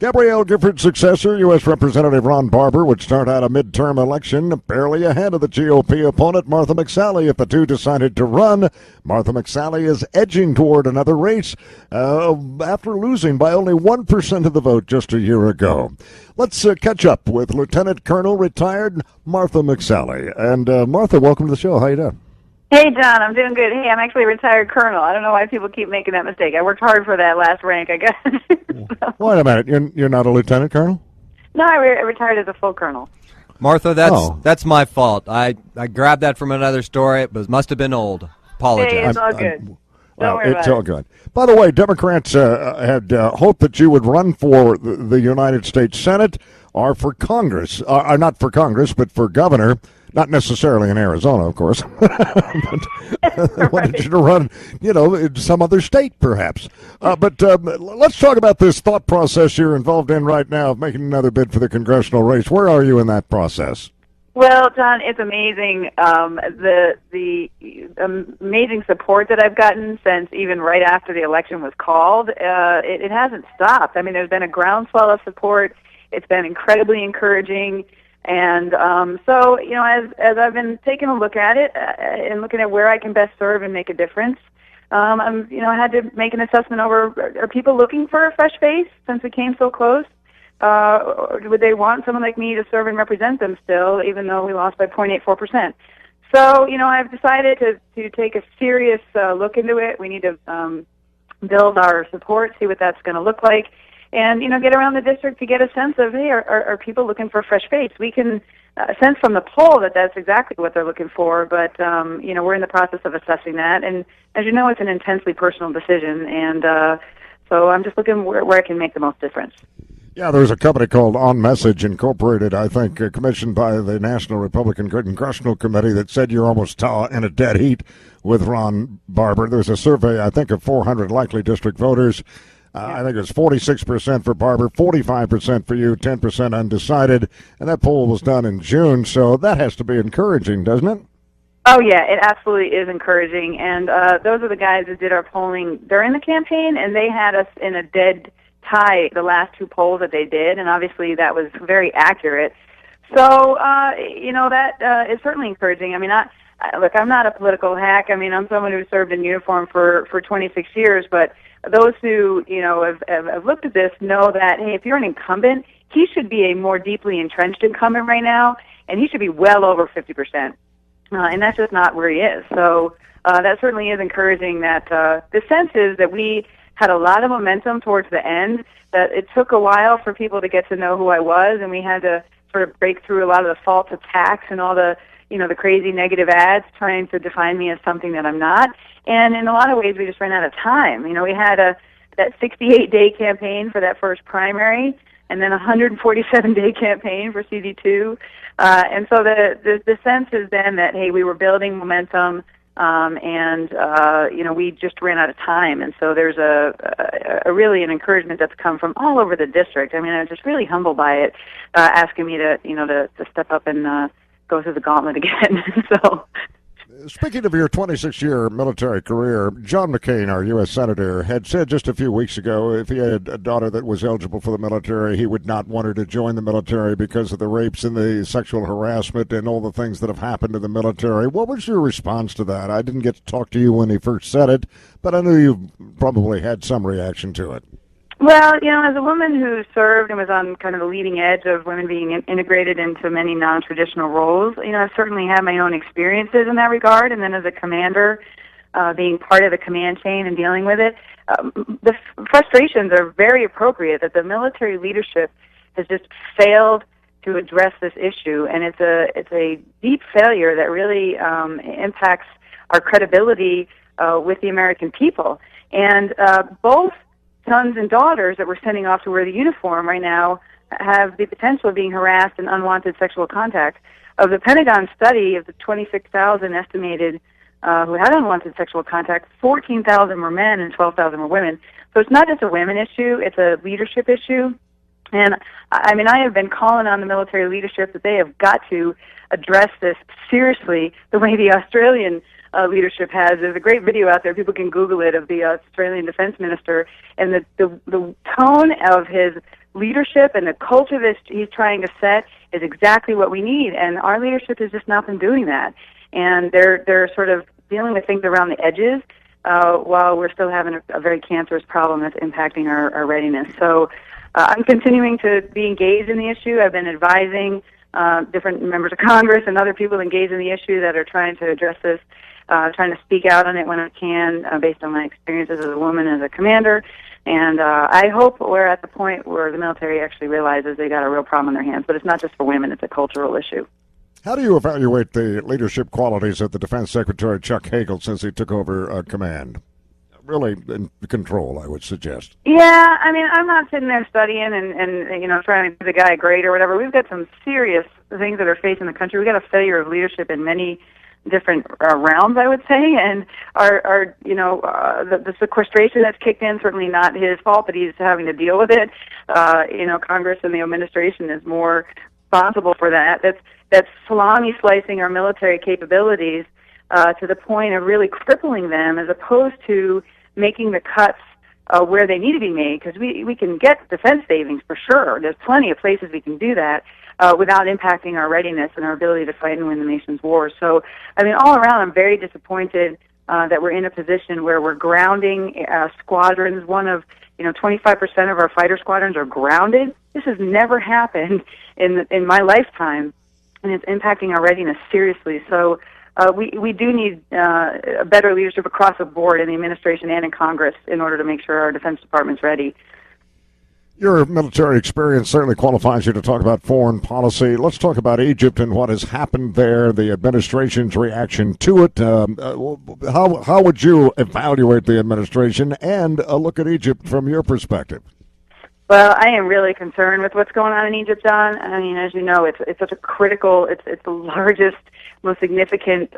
Gabrielle Gifford's successor, U.S. Representative Ron Barber, would start out a midterm election barely ahead of the GOP opponent, Martha McSally. If the two decided to run, Martha McSally is edging toward another race after losing by only 1% of the vote just a year ago. Let's catch up with Lieutenant Colonel retired Martha McSally. And Martha, welcome to the show. How you doing? Hey, John, I'm doing good. Hey, I'm actually a retired colonel. I don't know why people keep making that mistake. I worked hard for that last rank, I guess. So. Wait a minute. You're not a lieutenant colonel? No, I retired as a full colonel. Martha, that's my fault. I grabbed that from another story. It must have been old. Apologize. Hey, it's all good. Well, it's all good. By the way, Democrats had hoped that you would run for the United States Senate or for Congress. Not for Congress, but for governor. Not necessarily in Arizona, of course. But they wanted you to run, in some other state, perhaps. But let's talk about this thought process you're involved in right now of making another bid for the congressional race. Where are you in that process? Well, John, it's amazing, the amazing support that I've gotten since even right after the election was called. It hasn't stopped. I mean, there's been a groundswell of support. It's been incredibly encouraging. And so, as I've been taking a look at it and looking at where I can best serve and make a difference, I had to make an assessment over, are people looking for a fresh face since we came so close? Or would they want someone like me to serve and represent them still, even though we lost by 0.84%? So, I've decided to take a serious look into it. We need to build our support, see what that's going to look like. And, get around the district to get a sense of, hey, are people looking for a fresh face? We can sense from the poll that that's exactly what they're looking for, but, we're in the process of assessing that. And as you know, it's an intensely personal decision, and so I'm just looking where I can make the most difference. Yeah, there's a company called On Message Incorporated, I think, commissioned by the National Republican Congressional Committee that said you're almost in a dead heat with Ron Barber. There's a survey, I think, of 400 likely district voters. I think it was 46% for Barber, 45% for you, 10% undecided, and that poll was done in June, so that has to be encouraging, doesn't it? Oh, yeah, it absolutely is encouraging, and those are the guys that did our polling during the campaign, and they had us in a dead tie the last two polls that they did, and obviously that was very accurate. So, that is certainly encouraging. I mean, look, I'm not a political hack. I mean, I'm someone who served in uniform for 26 years, but those who, have looked at this know that, hey, if you're an incumbent, he should be a more deeply entrenched incumbent right now, and he should be well over 50%. And that's just not where he is. So that certainly is encouraging that the sense is that we had a lot of momentum towards the end, that it took a while for people to get to know who I was, and we had to sort of break through a lot of the false attacks and all the the crazy negative ads trying to define me as something that I'm not. And in a lot of ways, we just ran out of time. We had that 68-day campaign for that first primary, and then a 147-day campaign for CD2. And so the sense is then that, hey, we were building momentum, and we just ran out of time. And so there's a really an encouragement that's come from all over the district. I mean, I was just really humbled by it, asking me to step up and go through the gauntlet again. So. Speaking of your 26-year military career, John McCain, our U.S. Senator, had said just a few weeks ago if he had a daughter that was eligible for the military, he would not want her to join the military because of the rapes and the sexual harassment and all the things that have happened in the military. What was your response to that? I didn't get to talk to you when he first said it, but I knew you probably had some reaction to it. Well, as a woman who served and was on kind of the leading edge of women being integrated into many non-traditional roles, I've certainly had my own experiences in that regard. And then as a commander, being part of the command chain and dealing with it, the frustrations are very appropriate that the military leadership has just failed to address this issue. And it's a deep failure that really impacts our credibility with the American people. And both sons and daughters that we're sending off to wear the uniform right now have the potential of being harassed and unwanted sexual contact. Of the Pentagon study of the 26,000 estimated who had unwanted sexual contact, 14,000 were men and 12,000 were women. So it's not just a women issue, it's a leadership issue. And I mean, I have been calling on the military leadership that they have got to address this seriously the way the Australian leadership has. There's a great video out there, people can Google it, of the Australian Defense Minister, and the tone of his leadership and the culture that he's trying to set is exactly what we need, and our leadership has just not been doing that. And they're sort of dealing with things around the edges while we're still having a very cancerous problem that's impacting our readiness. So I'm continuing to be engaged in the issue. I've been advising different members of Congress and other people engaged in the issue that are trying to address this, trying to speak out on it when I can based on my experiences as a woman, as a commander. And I hope we're at the point where the military actually realizes they got a real problem on their hands. But it's not just for women, it's a cultural issue. How do you evaluate the leadership qualities of the Defense Secretary Chuck Hagel since he took over command? Really in control, I would suggest. Yeah, I mean, I'm not sitting there studying and trying to give the guy a grade or whatever. We've got some serious things that are facing the country. We've got a failure of leadership in many different realms, I would say, and the sequestration that's kicked in, certainly not his fault, but he's having to deal with it. Congress and the administration is more responsible for that. That's salami slicing our military capabilities to the point of really crippling them, as opposed to making the cuts where they need to be made, because we can get defense savings for sure. There's plenty of places we can do that without impacting our readiness and our ability to fight and win the nation's wars. So, I mean, all around, I'm very disappointed that we're in a position where we're grounding squadrons. 25% of our fighter squadrons are grounded. This has never happened in my lifetime, and it's impacting our readiness seriously. So we do need a better leadership across the board in the administration and in Congress in order to make sure our Defense Department's ready. Your military experience certainly qualifies you to talk about foreign policy. Let's talk about Egypt and what has happened there, the administration's reaction to it. How would you evaluate the administration and look at Egypt from your perspective? Well, I am really concerned with what's going on in Egypt, John. I mean, as you know, it's such a critical, it's the largest, most significant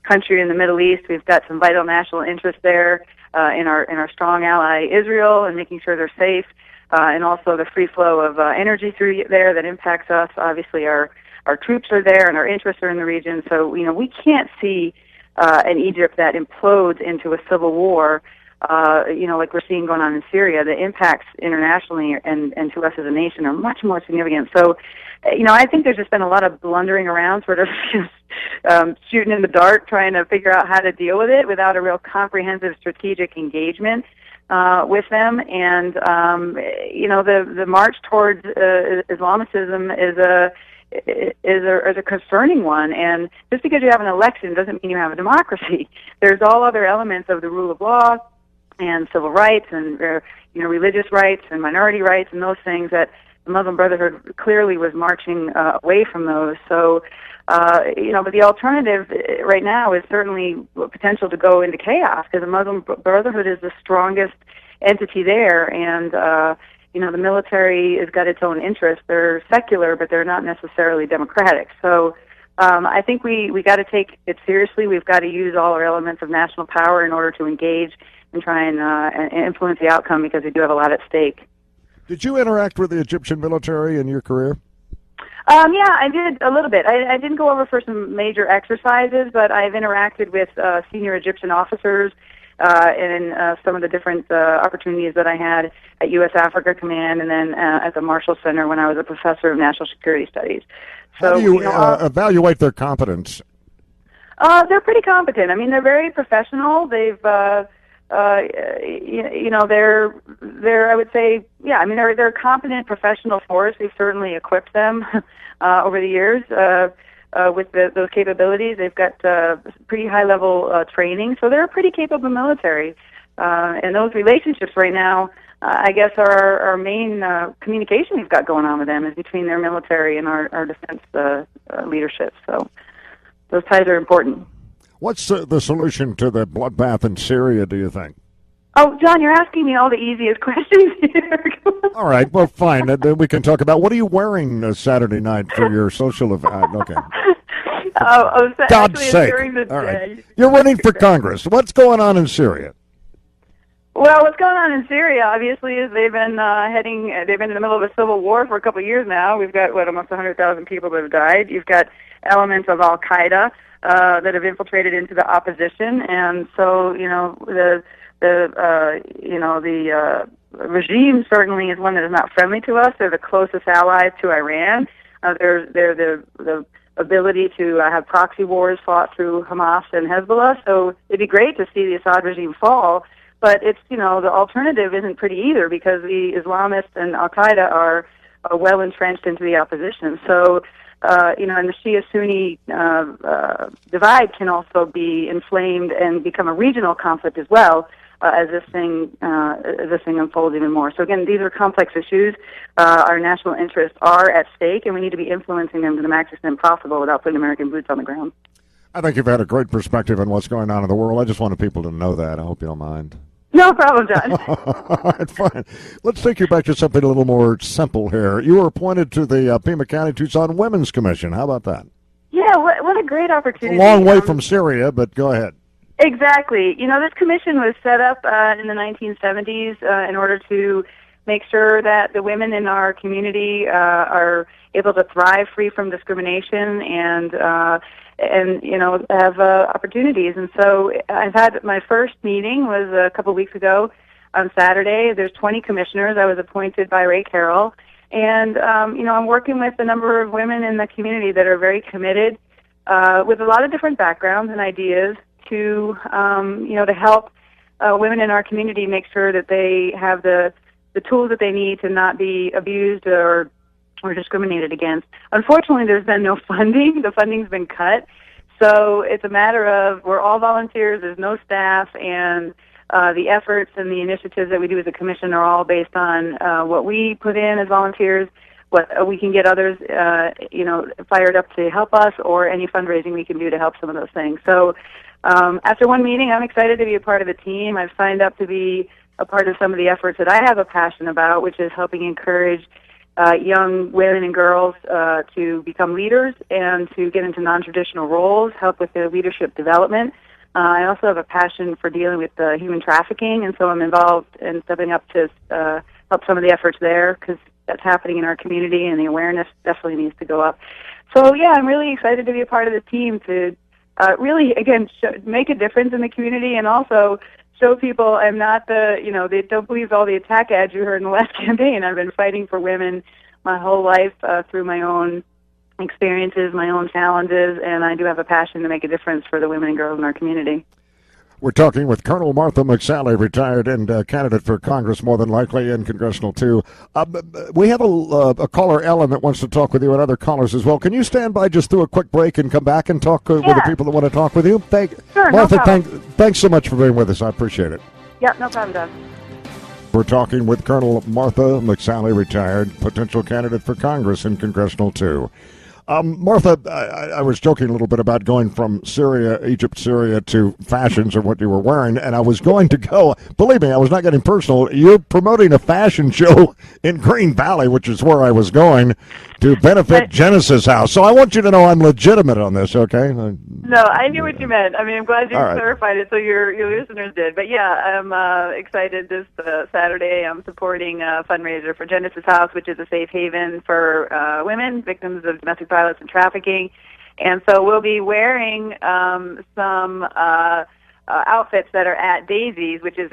country in the Middle East. We've got some vital national interests there in our strong ally Israel, and making sure they're safe, and also the free flow of energy through there that impacts us. Obviously, our troops are there, and our interests are in the region. So, we can't see an Egypt that implodes into a civil war. Like we're seeing going on in Syria. The impacts internationally and to us as a nation are much more significant. So, I think there's just been a lot of blundering around, sort of just shooting in the dark, trying to figure out how to deal with it without a real comprehensive strategic engagement with them. And, the march towards Islamicism is a concerning one. And just because you have an election doesn't mean you have a democracy. There's all other elements of the rule of law and civil rights and religious rights and minority rights and those things that the Muslim Brotherhood clearly was marching away from those. So, but the alternative right now is certainly potential to go into chaos, because the Muslim Brotherhood is the strongest entity there, and the military has got its own interests. They're secular, but they're not necessarily democratic. So I think we got to take it seriously. We've got to use all our elements of national power in order to engage and try and influence the outcome, because we do have a lot at stake. Did you interact with the Egyptian military in your career? Yeah, I did a little bit. I didn't go over for some major exercises, but I've interacted with senior Egyptian officers in some of the different opportunities that I had at U.S. Africa Command, and then at the Marshall Center when I was a professor of national security studies. So, how do you evaluate their competence? They're pretty competent. I mean, they're very professional. They've they're I would say, yeah, I mean, they're a competent professional force. We've certainly equipped them over the years with those capabilities. They've got pretty high-level training, so they're a pretty capable military. And those relationships right now, I guess, are our main communication we've got going on with them, is between their military and our defense leadership. So those ties are important. What's the solution to the bloodbath in Syria, do you think? Oh, John, you're asking me all the easiest questions here. All right, well, fine. Then we can talk about, what are you wearing Saturday night for your social event? Okay. God's sake. During the all day. Right. You're running for Congress. What's going on in Syria? Well, what's going on in Syria, obviously, is they've been in the middle of a civil war for a couple of years now. We've got, almost 100,000 people that have died. You've got elements of Al-Qaeda that have infiltrated into the opposition, and so, regime certainly is one that is not friendly to us. They're the closest allies to Iran. They're the ability to have proxy wars fought through Hamas and Hezbollah. So it'd be great to see the Assad regime fall. But it's, the alternative isn't pretty either, because the Islamists and Al-Qaeda are well entrenched into the opposition. So, and the Shia-Sunni divide can also be inflamed and become a regional conflict as well, as this thing unfolds even more. So again, these are complex issues. Our national interests are at stake, and we need to be influencing them to the max extent possible without putting American boots on the ground. I think you've had a great perspective on what's going on in the world. I just wanted people to know that. I hope you don't mind. No problem, John. All right, fine. Let's take you back to something a little more simple here. You were appointed to the Pima County Tucson Women's Commission. How about that? Yeah, what a great opportunity. A long way from Syria, but go ahead. Exactly. This commission was set up in the 1970s in order to make sure that the women in our community are able to thrive free from discrimination and have opportunities. And so I've had my first meeting was a couple of weeks ago on Saturday. There's 20 commissioners. I was appointed by Ray Carroll. And, I'm working with a number of women in the community that are very committed with a lot of different backgrounds and ideas to help women in our community make sure that they have the tools that they need to not be abused or discriminated against. Unfortunately, there's been no funding. The funding's been cut. So it's a matter of we're all volunteers, there's no staff, and the efforts and the initiatives that we do as a commission are all based on what we put in as volunteers, what we can get others, fired up to help us, or any fundraising we can do to help some of those things. So after one meeting, I'm excited to be a part of the team. I've signed up to be a part of some of the efforts that I have a passion about, which is helping encourage young women and girls to become leaders and to get into non-traditional roles, help with their leadership development. I also have a passion for dealing with human trafficking, and so I'm involved in stepping up to help some of the efforts there, because that's happening in our community, and the awareness definitely needs to go up. So, yeah, I'm really excited to be a part of the team to really, again, make a difference in the community, and also show people I'm not they don't believe all the attack ads you heard in the last campaign. I've been fighting for women my whole life through my own experiences, my own challenges, and I do have a passion to make a difference for the women and girls in our community. We're talking with Colonel Martha McSally, retired and candidate for Congress, more than likely, and congressional too. We have a caller, Ellen, that wants to talk with you, and other callers as well. Can you stand by just through a quick break and come back and talk with the people that want to talk with you? Sure, Martha, no problem. Thanks so much for being with us. I appreciate it. Yeah, no problem, Doug. We're talking with Colonel Martha McSally, retired, potential candidate for Congress and congressional too. Martha, I was joking a little bit about going from Egypt, Syria to fashions or what you were wearing, and I was going to go, believe me, I was not getting personal. You're promoting a fashion show in Green Valley, which is where I was going, to benefit Genesis House. So I want you to know I'm legitimate on this, okay? No, I knew what you meant. I mean, I'm glad you clarified it so your listeners did. But yeah, I'm excited this Saturday. I'm supporting a fundraiser for Genesis House, which is a safe haven for women, victims of domestic violence and trafficking. And so we'll be wearing some outfits that are at Daisy's, which is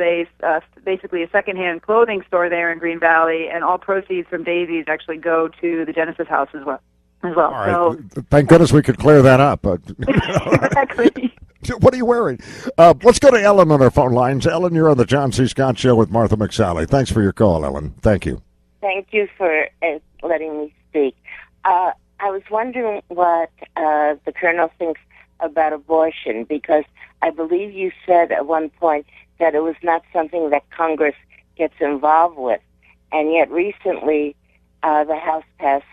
basically a secondhand clothing store there in Green Valley, and all proceeds from Daisy's actually go to the Genesis House as well. All right. So, thank goodness we could clear that up. Exactly. What are you wearing? Let's go to Ellen on our phone lines. Ellen, you're on the John C. Scott Show with Martha McSally. Thanks for your call, Ellen. Thank you. Thank you for letting me speak. I was wondering what the Colonel thinks about abortion, because I believe you said at one point that it was not something that Congress gets involved with. And yet recently the House passed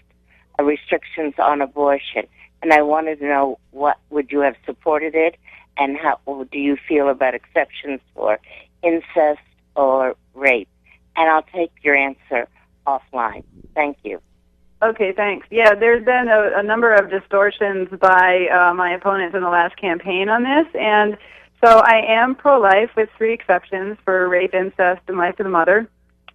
restrictions on abortion. And I wanted to know, what would you have supported it, and how do you feel about exceptions for incest or rape? And I'll take your answer offline. Thank you. Okay, thanks. Yeah, there's been a number of distortions by my opponents in the last campaign on this, and so I am pro-life with 3 exceptions for rape, incest, and life of the mother.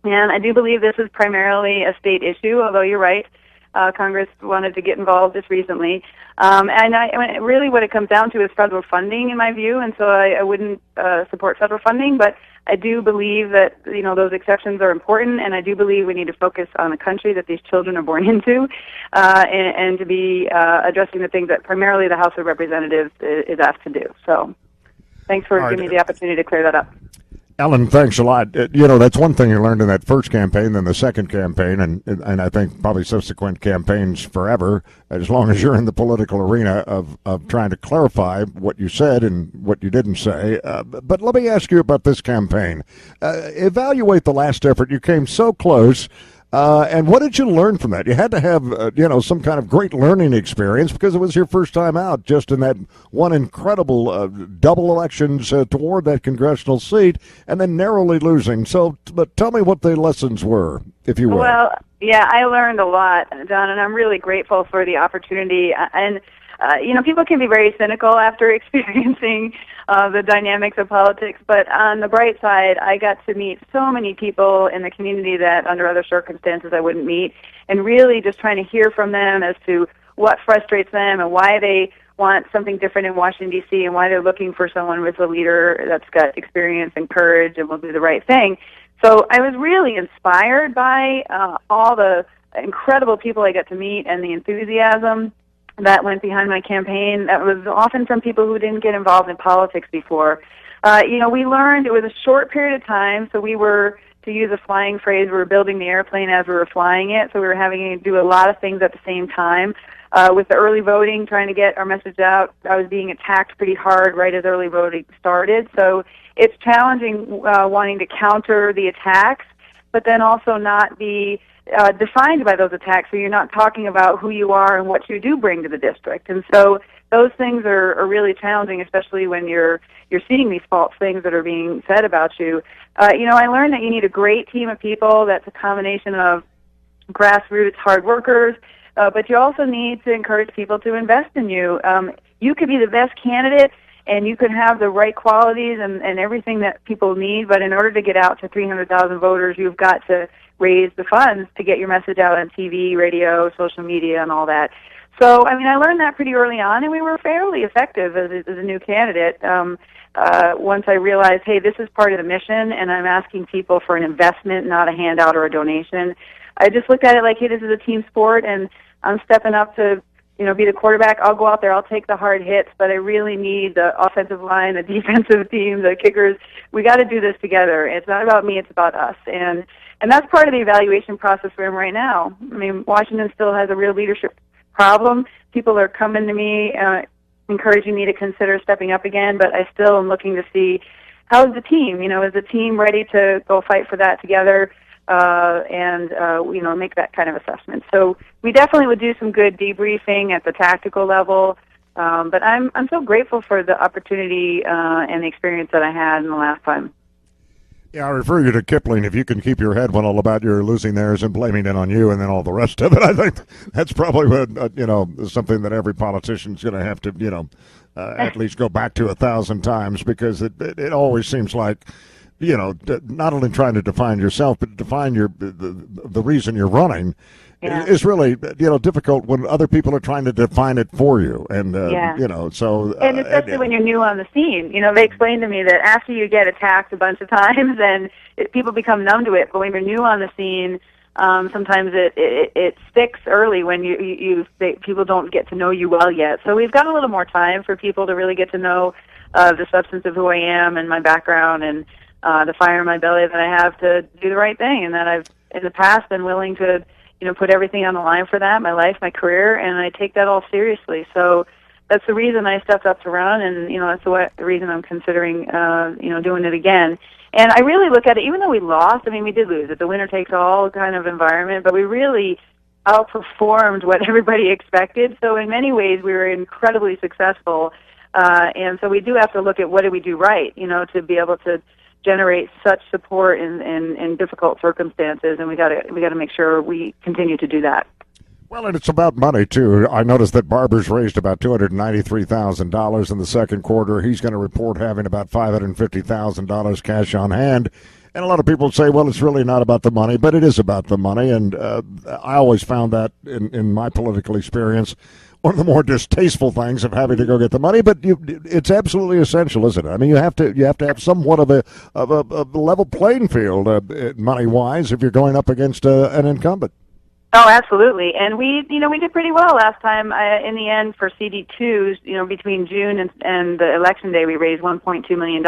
And I do believe this is primarily a state issue, although you're right. Congress wanted to get involved just recently. Really what it comes down to is federal funding, in my view, and so I wouldn't support federal funding, but I do believe that, those exceptions are important, and I do believe we need to focus on the country that these children are born into, and to be addressing the things that primarily the House of Representatives is asked to do. So thanks for giving me the opportunity to clear that up. Ellen, thanks a lot. That's one thing you learned in that first campaign, then the second campaign, and I think probably subsequent campaigns forever, as long as you're in the political arena of trying to clarify what you said and what you didn't say. But let me ask you about this campaign. Evaluate the last effort. You came so close. And what did you learn from that? You had to have, some kind of great learning experience because it was your first time out just in that one incredible double elections toward that congressional seat and then narrowly losing. So, but tell me what the lessons were, if you will. Well, yeah, I learned a lot, Don, and I'm really grateful for the opportunity. And people can be very cynical after experiencing the dynamics of politics, but on the bright side, I got to meet so many people in the community that under other circumstances I wouldn't meet, and really just trying to hear from them as to what frustrates them and why they want something different in Washington, D.C., and why they're looking for someone with a leader that's got experience and courage and will do the right thing. So I was really inspired by all the incredible people I got to meet and the enthusiasm that went behind my campaign. That was often from people who didn't get involved in politics before. We learned it was a short period of time, so we were, to use a flying phrase, we were building the airplane as we were flying it, so we were having to do a lot of things at the same time. With the early voting, trying to get our message out, I was being attacked pretty hard right as early voting started, so it's challenging wanting to counter the attacks, but then also not be defined by those attacks, so you're not talking about who you are and what you do bring to the district. And so those things are really challenging, especially when you're seeing these false things that are being said about you. I learned that you need a great team of people that's a combination of grassroots hard workers, but you also need to encourage people to invest in you. You could be the best candidate, and you could have the right qualities and everything that people need, but in order to get out to 300,000 voters, you've got to raise the funds to get your message out on TV, radio, social media, and all that. So, I learned that pretty early on, and we were fairly effective as a new candidate. Once I realized, hey, this is part of the mission, and I'm asking people for an investment, not a handout or a donation, I just looked at it like, hey, this is a team sport, and I'm stepping up to be the quarterback. I'll go out there, I'll take the hard hits, but I really need the offensive line, the defensive team, the kickers. We got to do this together. It's not about me, it's about us. And that's part of the evaluation process for him right now. Washington still has a real leadership problem. People are coming to me, encouraging me to consider stepping up again, but I still am looking to see how's the team. Is the team ready to go fight for that together? And make that kind of assessment. So we definitely would do some good debriefing at the tactical level, but I'm so grateful for the opportunity and the experience that I had in the last time. Yeah, I refer you to Kipling. If you can keep your head when all about your losing theirs and blaming it on you and then all the rest of it, I think that's probably what, something that every politician's going to have to, at least go back to 1,000 times, because it always seems like, not only trying to define yourself, but define the reason you're running is really, difficult when other people are trying to define it for you. And, so. And especially when you're new on the scene. They explained to me that after you get attacked a bunch of times, then people become numb to it. But when you're new on the scene, sometimes it sticks early when people don't get to know you well yet. So we've got a little more time for people to really get to know the substance of who I am and my background and the fire in my belly that I have to do the right thing, and that I've in the past been willing to put everything on the line for that, my life, my career, and I take that all seriously. So that's the reason I stepped up to run, and that's the reason I'm considering doing it again. And I really look at it, even though we lost, we did lose. It's a winner-takes-all kind of environment, but we really outperformed what everybody expected. So in many ways, we were incredibly successful. And so we do have to look at what did we do right, to be able to generate such support in difficult circumstances, and we got to make sure we continue to do that. Well, and it's about money too. I noticed that Barber's raised about $293,000 in the second quarter. He's going to report having about $550,000 cash on hand. And a lot of people say, well, it's really not about the money, but it is about the money. And I always found that in my political experience, one of the more distasteful things of having to go get the money. But it's absolutely essential, isn't it? I mean, you have to have somewhat of a level playing field, money wise, if you're going up against an incumbent. Oh, absolutely. And we did pretty well last time. In the end, for CD2s, between June and the election day, we raised $1.2 million.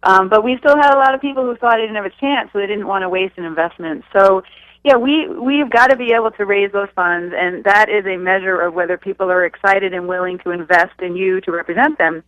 But we still had a lot of people who thought they didn't have a chance, so they didn't want to waste an investment. So, yeah, we've got to be able to raise those funds, and that is a measure of whether people are excited and willing to invest in you to represent them.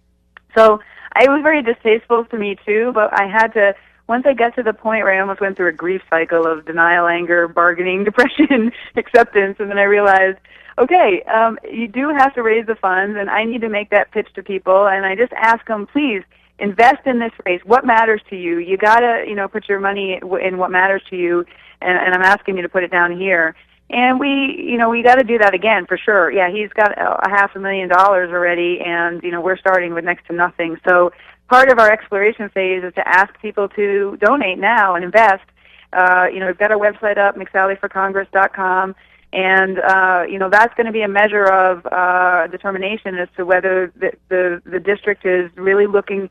So it was very distasteful to me, too, but I had to. Once I got to the point where I almost went through a grief cycle of denial, anger, bargaining, depression, acceptance, and then I realized, okay, you do have to raise the funds, and I need to make that pitch to people, and I just ask them, please, invest in this race. What matters to you? You got to, put your money in what matters to you, and I'm asking you to put it down here. And we got to do that again for sure. Yeah, he's got $500,000 already, and, we're starting with next to nothing. So part of our exploration phase is to ask people to donate now and invest. We've got our website up, McSallyforcongress.com, and, that's going to be a measure of determination as to whether the district is really looking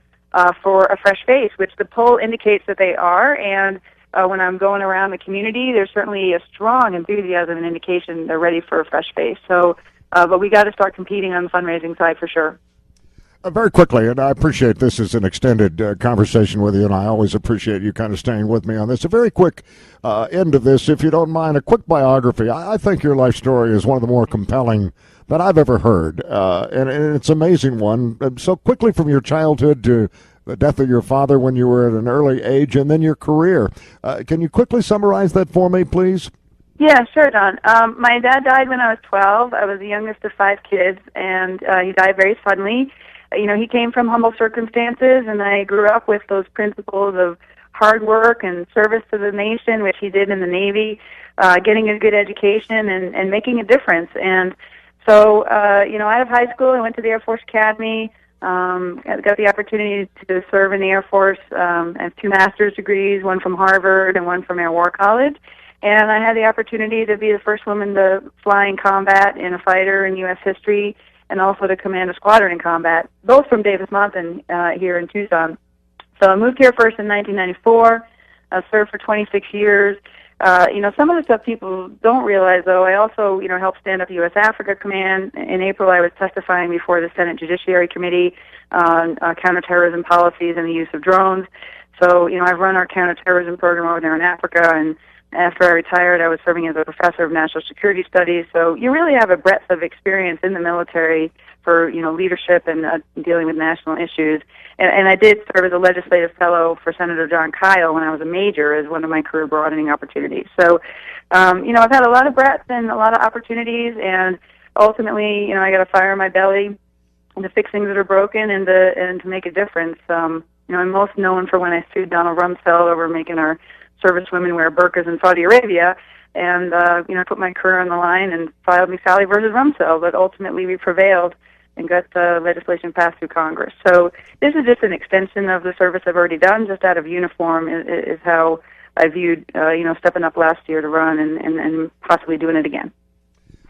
for a fresh face, which the poll indicates that they are. And when I'm going around the community, there's certainly a strong enthusiasm and indication they're ready for a fresh face. So, but we got to start competing on the fundraising side for sure. Very quickly, and I appreciate this is an extended conversation with you, and I always appreciate you kind of staying with me on this. A very quick end of this, if you don't mind, a quick biography. I think your life story is one of the more compelling that I've ever heard, and it's an amazing one. So quickly from your childhood to the death of your father when you were at an early age, and then your career. Can you quickly summarize that for me, please? Yeah, sure, Don. My dad died when I was 12. I was the youngest of 5 kids, and he died very suddenly. He came from humble circumstances, and I grew up with those principles of hard work and service to the nation, which he did in the Navy, getting a good education and making a difference. And so, out of high school, I went to the Air Force Academy. I got the opportunity to serve in the Air Force. I have 2 master's degrees, one from Harvard and one from Air War College. And I had the opportunity to be the first woman to fly in combat in a fighter in U.S. history, and also to command a squadron in combat, both from Davis-Monthan here in Tucson. So I moved here first in 1994, served for 26 years. Some of the stuff people don't realize, though, I also, helped stand up U.S. Africa Command. In April, I was testifying before the Senate Judiciary Committee on counterterrorism policies and the use of drones. So, I've run our counterterrorism program over there in Africa, and after I retired, I was serving as a professor of national security studies. So you really have a breadth of experience in the military for, leadership and dealing with national issues. And I did serve as a legislative fellow for Senator John Kyle when I was a major as one of my career broadening opportunities. So, I've had a lot of breadth and a lot of opportunities, and ultimately, I got a fire in my belly to fix things that are broken and to make a difference. I'm most known for when I sued Donald Rumsfeld over making our servicewomen wear burqas in Saudi Arabia, and put my career on the line and filed McSally versus Rumsfeld. But ultimately, we prevailed and got the legislation passed through Congress. So this is just an extension of the service I've already done, just out of uniform is how I viewed stepping up last year to run and possibly doing it again.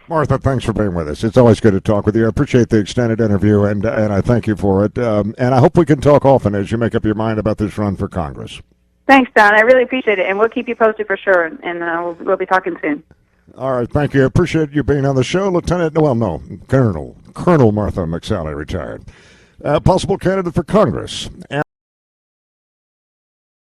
Martha, thanks for being with us. It's always good to talk with you. I appreciate the extended interview, and I thank you for it. And I hope we can talk often as you make up your mind about this run for Congress. Thanks, Don. I really appreciate it, and we'll keep you posted for sure, and we'll be talking soon. All right, thank you. I appreciate you being on the show, Colonel Martha McSally, retired. Possible candidate for Congress.